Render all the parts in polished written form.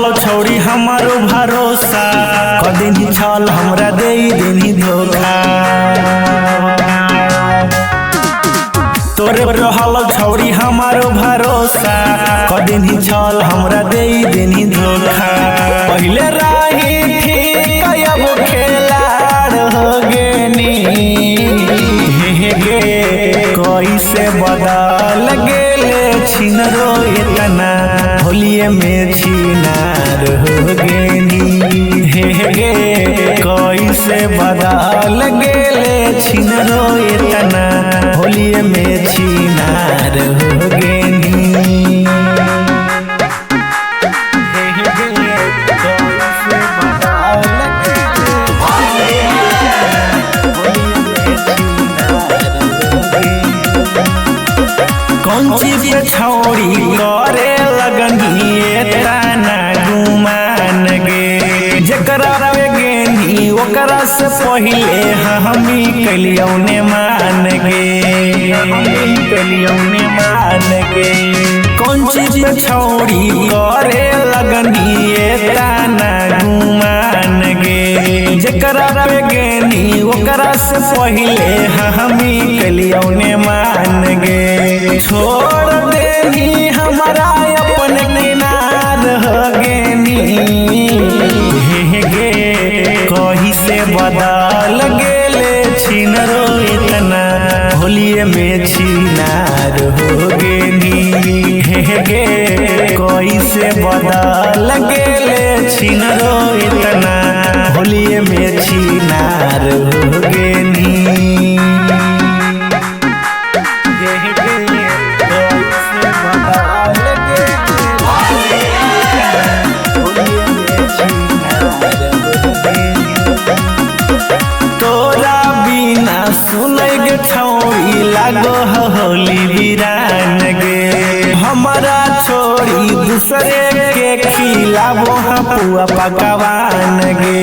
रहल छौरी हमारो भरोसा कदिन छल हमरा दे देनी धोखा। तोरे रहल छौरी हमारो भरोसा कदिन छल हमरा दे देनी धोखा। पहले राही ठीक अब खेलाड़ हो गेनी गे कैसे बदल गेले छिनरो इतना होलिये में छिनार हो गेनी गे कैसे बदल गेले छिनरो इतना होलिये में छिनार हो गेनी। कौन चीज पे छौरी करे लगनी ताना गुमान गे जकरा पे गेनी ओकरा से पहिले हमी कलियौ ने मान गे कौन चीज पे छौरी करे लगनी ताना गुमान गे जकरा पे गेनी ओकरा से पहिले हमी कलियौ ने मान गे। छोड़ देनी हमारा अपन किनार हो गेनी गे कहीं से बदल गेले छिनरो इतना होलिये में छिनार हो गेनी गे कहीं से बदल गेले छिनरो इतना होलिये में छिनार हो गेनी। तोरा बिना सुनै गे छौरी लागो होली वीरान गे हमारा छोड़ी दूसरे के खिलाबो पुआ पकवान गे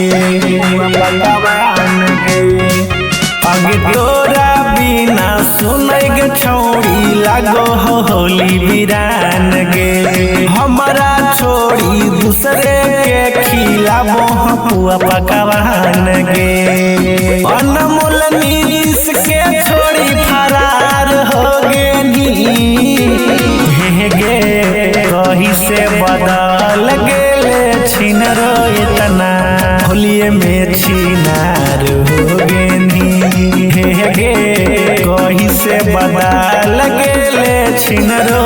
अगे तोरा बिना सुनै गे छौरी लागो होली वीरान गे हमारा छोड़ी दूसरे के खिलाबो पुआ पकवान गे। अनमोल नीस के छोड़ी फरार हो गेनी गे कहीं से बदल गेले छिनरो इतना होलिये में छिनार हो गेनी गे कहीं से बदल गेले छिनरो